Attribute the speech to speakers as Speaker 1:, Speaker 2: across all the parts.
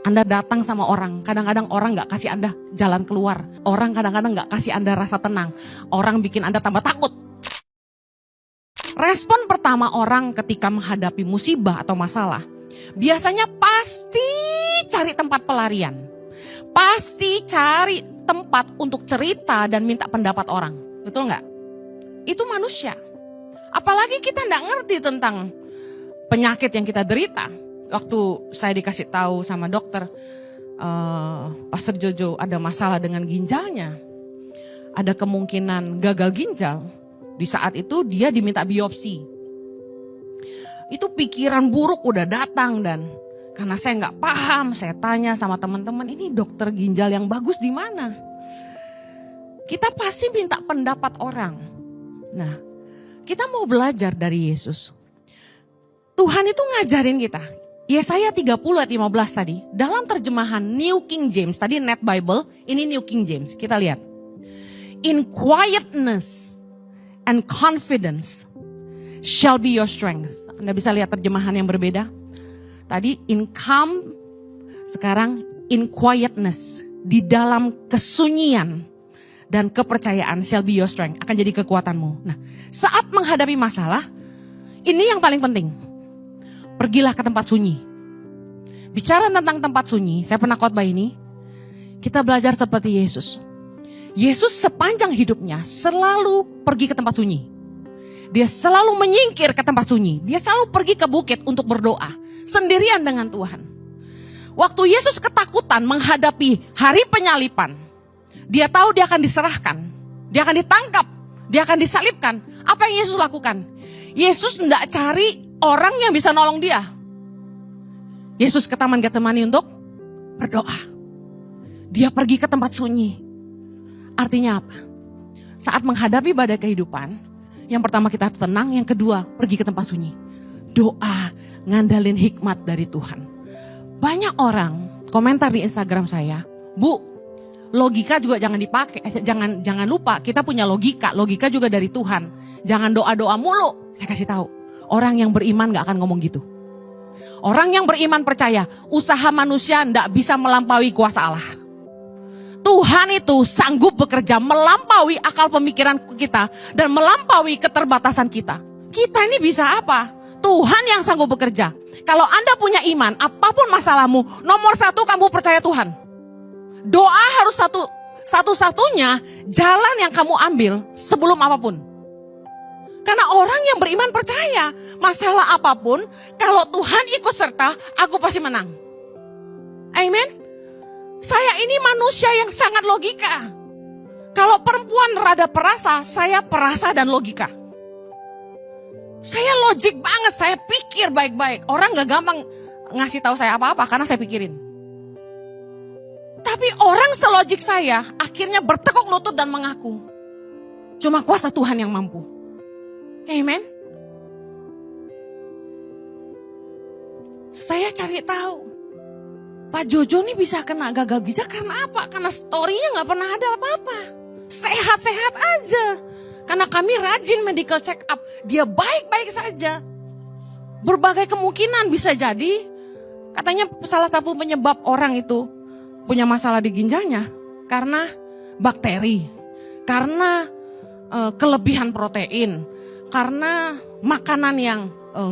Speaker 1: Anda datang sama orang, kadang-kadang orang gak kasih Anda jalan keluar. Orang kadang-kadang gak kasih Anda rasa tenang. Orang bikin Anda tambah takut. Respon pertama orang ketika menghadapi musibah atau masalah, biasanya pasti cari tempat pelarian. Pasti cari tempat untuk cerita dan minta pendapat orang. Betul gak? Itu manusia. Apalagi kita gak ngerti tentang penyakit yang kita derita. Waktu saya dikasih tahu sama dokter, Pastor Jojo ada masalah dengan ginjalnya, ada kemungkinan gagal ginjal. Di saat itu dia diminta biopsi. Itu pikiran buruk udah datang, dan karena saya nggak paham, saya tanya sama teman-teman, ini dokter ginjal yang bagus di mana? Kita pasti minta pendapat orang. Nah, kita mau belajar dari Yesus. Tuhan itu ngajarin kita. Yesaya 30 ayat 15 tadi, dalam terjemahan New King James, tadi Net Bible, ini New King James, kita lihat. In quietness and confidence shall be your strength. Anda bisa lihat terjemahan yang berbeda. Tadi in calm, sekarang in quietness, di dalam kesunyian dan kepercayaan shall be your strength, akan jadi kekuatanmu. Nah, saat menghadapi masalah, ini yang paling penting. Pergilah ke tempat sunyi. Bicara tentang tempat sunyi, saya pernah khotbah ini. Kita belajar seperti Yesus. Yesus sepanjang hidupnya selalu pergi ke tempat sunyi. Dia selalu menyingkir ke tempat sunyi. Dia selalu pergi ke bukit untuk berdoa. Sendirian dengan Tuhan. Waktu Yesus ketakutan menghadapi hari penyalipan. Dia tahu dia akan diserahkan. Dia akan ditangkap. Dia akan disalibkan. Apa yang Yesus lakukan? Yesus tidak cari orang yang bisa nolong dia. Yesus ke Taman Getsemani untuk berdoa. Dia pergi ke tempat sunyi. Artinya apa? Saat menghadapi badai kehidupan, yang pertama kita harus tenang, yang kedua pergi ke tempat sunyi. Doa, ngandalin hikmat dari Tuhan. Banyak orang komentar di Instagram saya, Bu, logika juga jangan dipakai, jangan lupa kita punya logika juga dari Tuhan. Jangan doa-doa mulu. Saya kasih tahu. Orang yang beriman gak akan ngomong gitu. Orang yang beriman percaya, usaha manusia gak bisa melampaui kuasa Allah. Tuhan itu sanggup bekerja melampaui akal pemikiran kita dan melampaui keterbatasan kita. Kita ini bisa apa? Tuhan yang sanggup bekerja. Kalau Anda punya iman, apapun masalahmu, nomor satu kamu percaya Tuhan. Doa harus satu-satunya jalan yang kamu ambil sebelum apapun. Karena orang yang beriman percaya, masalah apapun, kalau Tuhan ikut serta, aku pasti menang. Amin. Saya ini manusia yang sangat logika. Kalau perempuan rada perasa, saya perasa dan logika. Saya logik banget, saya pikir baik-baik. Orang gak gampang ngasih tahu saya apa-apa karena saya pikirin. Tapi orang selogik saya akhirnya bertekuk lutut dan mengaku. Cuma kuasa Tuhan yang mampu. Amen. Saya cari tahu. Pak Jojo ini bisa kena gagal ginjal karena apa? Karena story-nya gak pernah ada apa-apa. Sehat-sehat aja. Karena kami rajin medical check up. Dia baik-baik saja. Berbagai kemungkinan bisa jadi. Katanya salah satu penyebab orang itu punya masalah di ginjalnya. Karena bakteri. Karena kelebihan protein. Karena makanan yang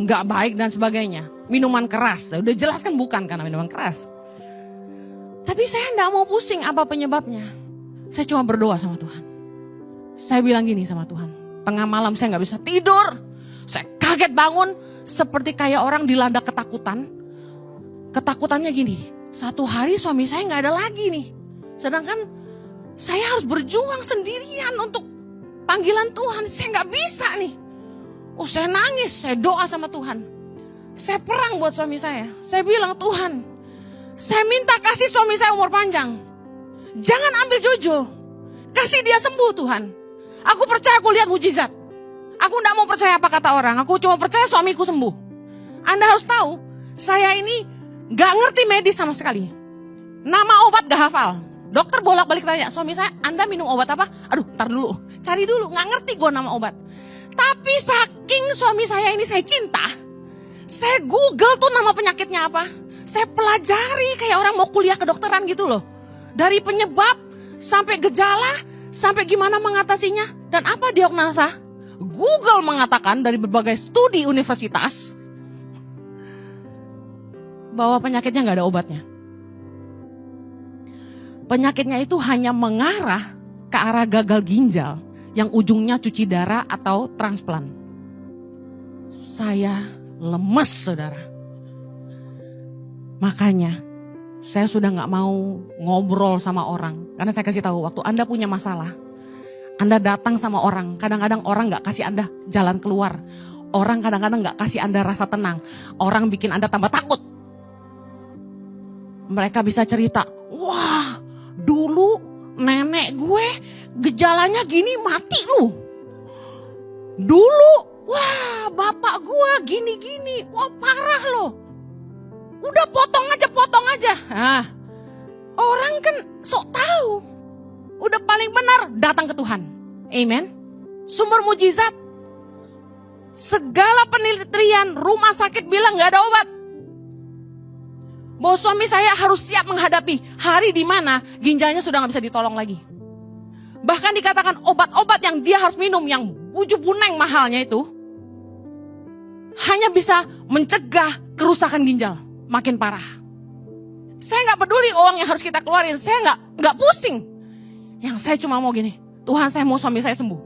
Speaker 1: gak baik dan sebagainya. Minuman keras. Udah jelas kan bukan karena minuman keras. Tapi saya gak mau pusing apa penyebabnya. Saya cuma berdoa sama Tuhan. Saya bilang gini sama Tuhan. Tengah malam saya gak bisa tidur. Saya kaget bangun. Seperti kayak orang dilanda ketakutan. Ketakutannya gini. Satu hari suami saya gak ada lagi nih. Sedangkan saya harus berjuang sendirian untuk panggilan Tuhan. Saya gak bisa nih. Oh, saya nangis, saya doa sama Tuhan. Saya perang buat suami saya. Saya bilang, Tuhan, saya minta kasih suami saya umur panjang. Jangan ambil Jojo. Kasih dia sembuh Tuhan. Aku percaya aku lihat mujizat. Aku gak mau percaya apa kata orang. Aku cuma percaya suamiku sembuh. Anda harus tahu, saya ini gak ngerti medis sama sekali. Nama obat gak hafal. Dokter bolak-balik tanya, suami saya, Anda minum obat apa? Aduh, ntar dulu, cari dulu, gak ngerti gue nama obat. Tapi saking suami saya ini saya cinta, saya Google tuh nama penyakitnya apa. Saya pelajari kayak orang mau kuliah kedokteran gitu loh. Dari penyebab sampai gejala, sampai gimana mengatasinya. Dan apa diagnosa? Google mengatakan dari berbagai studi universitas bahwa penyakitnya gak ada obatnya. Penyakitnya itu hanya mengarah ke arah gagal ginjal yang ujungnya cuci darah atau transplant. Saya lemes, saudara. Makanya saya sudah gak mau ngobrol sama orang. Karena saya kasih tahu, waktu Anda punya masalah, Anda datang sama orang. Kadang-kadang orang gak kasih Anda jalan keluar. Orang kadang-kadang gak kasih Anda rasa tenang. Orang bikin Anda tambah takut. Mereka bisa cerita, wah dulu nenek gue gejalanya gini mati lu. Dulu, wah bapak gue gini-gini, wah parah loh. Udah potong aja. Nah, orang kan sok tahu. Udah paling benar datang ke Tuhan. Amen. Sumber mujizat. Segala penelitian rumah sakit bilang gak ada obat. Bahwa suami saya harus siap menghadapi hari di mana ginjalnya sudah gak bisa ditolong lagi. Bahkan dikatakan obat-obat yang dia harus minum yang wujud buneng mahalnya itu hanya bisa mencegah kerusakan ginjal makin parah. Saya gak peduli uang yang harus kita keluarin, saya gak pusing. Yang saya cuma mau gini, Tuhan saya mau suami saya sembuh.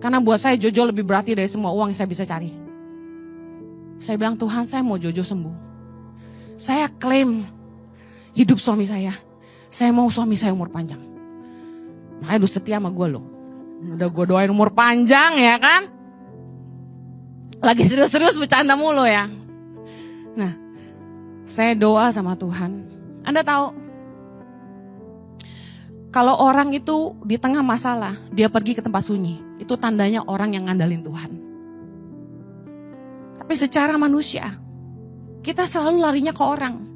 Speaker 1: Karena buat saya Jojo lebih berarti dari semua uang yang saya bisa cari. Saya bilang Tuhan saya mau Jojo sembuh. Saya klaim hidup suami saya. Saya mau suami saya umur panjang. Makanya lu setia sama gue loh. Udah gue doain umur panjang ya kan. Lagi serius-serius bercanda mulu ya. Nah, saya doa sama Tuhan. Anda tahu, kalau orang itu di tengah masalah, dia pergi ke tempat sunyi. Itu tandanya orang yang ngandalin Tuhan. Tapi secara manusia, kita selalu larinya ke orang.